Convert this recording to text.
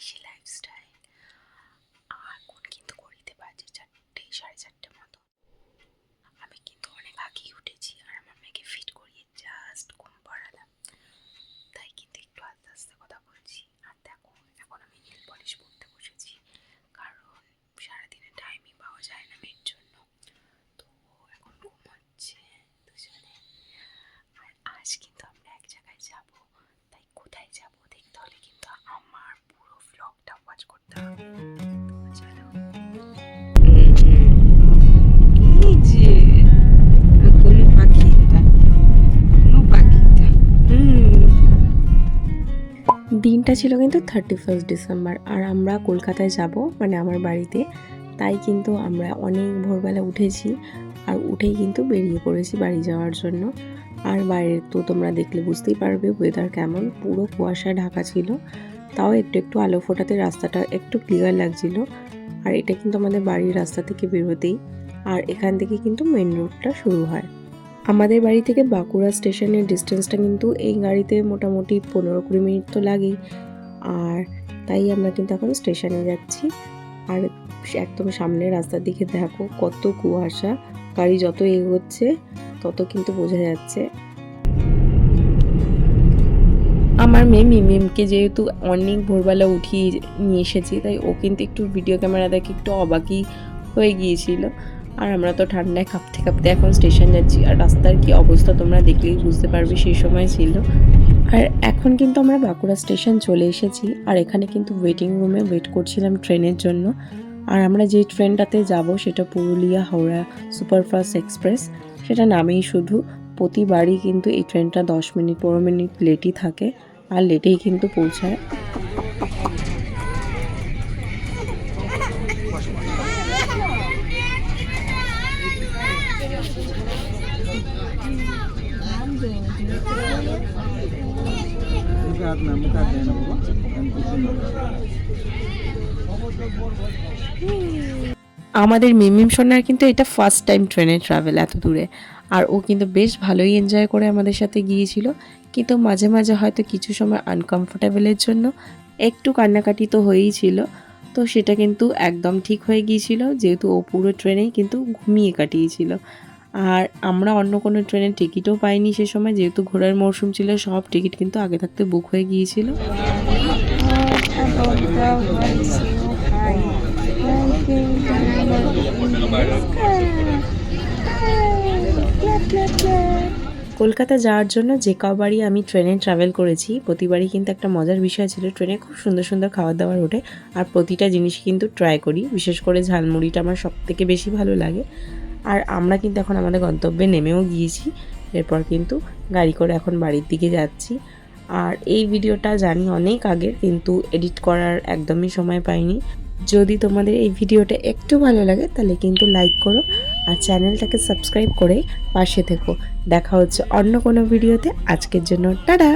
বিদেশি লাইফস্টাইল। আর এখন কিন্তু ঘড়িতে বাজে 4টে, 4:30 মতো। আমি কিন্তু অনেক আগেই উঠেছি আর আমার মেয়েকে ফিট করিয়ে জাস্ট ঘুম পাড়ালাম, তাই কিন্তু একটু আস্তে আস্তে কথা বলছি। আর দেখো, এখন আমি নীল পলিশ পরতে বসেছি, কারণ সারাদিনে টাইমই পাওয়া যায় না মেয়ের জন্য। তো এখন ঘুমাচ্ছে দুজনে। আর আজ কিন্তু আমরা এক জায়গায় যাব, তাই কোথায় যাব দেখতে হলে কিন্তু আমার পুরো ভ্লগটা ওয়াচ করতে হবে। চলো। এই যে কোনো পাখি, এটা কোনো পাখিটা। দিনটা ছিল কিন্তু 31 ডিসেম্বর, আর আমরা কলকাতায় যাব, মানে আমার বাড়িতে। তাই কিন্তু আমরা অনেক ভোরবেলা উঠেছি আর উঠেই কিন্তু বেরিয়ে পড়েছি বাড়ি যাওয়ার জন্য। আর বাইরে তো তোমরা দেখলে বুঝতেই পারবে ওয়েদার কেমন, পুরো কুয়াশায় ঢাকা ছিল। তাও একটু একটু আলো ফোটাতে রাস্তাটা একটু ক্লিয়ার লাগছিল। আর এটা কিন্তু আমাদের বাড়ির রাস্তা থেকে বেরোতেই, আর এখান থেকে কিন্তু মেন রোডটা শুরু হয়। আমাদের বাড়ি থেকে বাঁকুড়া স্টেশনের ডিস্টেন্সটা কিন্তু এই গাড়িতে মোটামুটি 15-20 মিনিট তো লাগেই। আর তাই আমরা কিন্তু এখন স্টেশনে যাচ্ছি। আর একদম সামনের রাস্তার দিকে দেখো কত কুয়াশা, গাড়ি যত এগোচ্ছে তত কিন্তু বোঝা যাচ্ছে। আমার মেয়ে মিমিমকে যেহেতু অনেক ভোরবেলা উঠিয়ে নিয়ে এসেছি, তাই ও কিন্তু একটু ভিডিও ক্যামেরা দেখে একটু অবাকই হয়ে গিয়েছিল। আর আমরা তো ঠান্ডায় কাঁপতে কাঁপতে এখন স্টেশন যাচ্ছি, আর রাস্তার কি অবস্থা তোমরা দেখলেই বুঝতে পারবে সেই সময় ছিল। আর এখন কিন্তু আমরা বাঁকুড়া স্টেশন চলে এসেছি, আর এখানে কিন্তু ওয়েটিং রুমে ওয়েট করছিলাম ট্রেনের জন্য। আর আমরা যে ট্রেনটাতে যাব সেটা পুরুলিয়া হাওড়া সুপারফাস্ট এক্সপ্রেস। সেটা নামেই শুধু, প্রতিবারই কিন্তু এই ট্রেনটা 10 মিনিট 15 মিনিট লেটই থাকে, আর লেটেই কিন্তু পৌঁছায়। আমাদের মিমিম সোনার কিন্তু এটা ফার্স্ট টাইম ট্রেনে ট্রাভেল এত দূরে, আর ও কিন্তু বেশ ভালোই এনজয় করে আমাদের সাথে গিয়েছিল। কিন্তু মাঝে মাঝে হয়তো কিছু সময় আনকমফোর্টেবলের জন্য একটু কান্নাকাটি তো হয়েই ছিল। তো সেটা কিন্তু একদম ঠিক হয়ে গিয়েছিল, যেহেতু ও পুরো ট্রেনেই কিন্তু ঘুমিয়ে কাটিয়েছিল। আর আমরা অন্য কোনো ট্রেনের টিকিটও পাইনি সে সময়, যেহেতু ঘোরার মরশুম ছিল, সব টিকিট কিন্তু আগে থাকতে বুক হয়ে গিয়েছিল। কলকাতা যাওয়ার জন্য যে কবারই আমি ট্রেনে ট্রাভেল করেছি, প্রতিবারই কিন্তু একটা মজার বিষয় ছিল, ট্রেনে খুব সুন্দর সুন্দর খাবার দাবার ওঠে, আর প্রতিটা জিনিস কিন্তু ট্রাই করি। বিশেষ করে ঝালমুড়িটা আমার সবথেকে বেশি ভালো লাগে। আর আমরা কিন্তু এখন আমাদের গন্তব্যে নেমেও গিয়েছি। এরপর কিন্তু গাড়ি করে এখন বাড়ির দিকে যাচ্ছি। আর এই ভিডিওটা জানি অনেক আগের, কিন্তু এডিট করার একদমই সময় পাইনি। যদি তোমাদের এই ভিডিওটা একটু ভালো লাগে তাহলে কিন্তু লাইক করো, আর চ্যানেলটাকে সাবস্ক্রাইব করে পাশে থেকো। দেখা হচ্ছে অন্য কোনো ভিডিওতে। আজকের জন্য টাটা।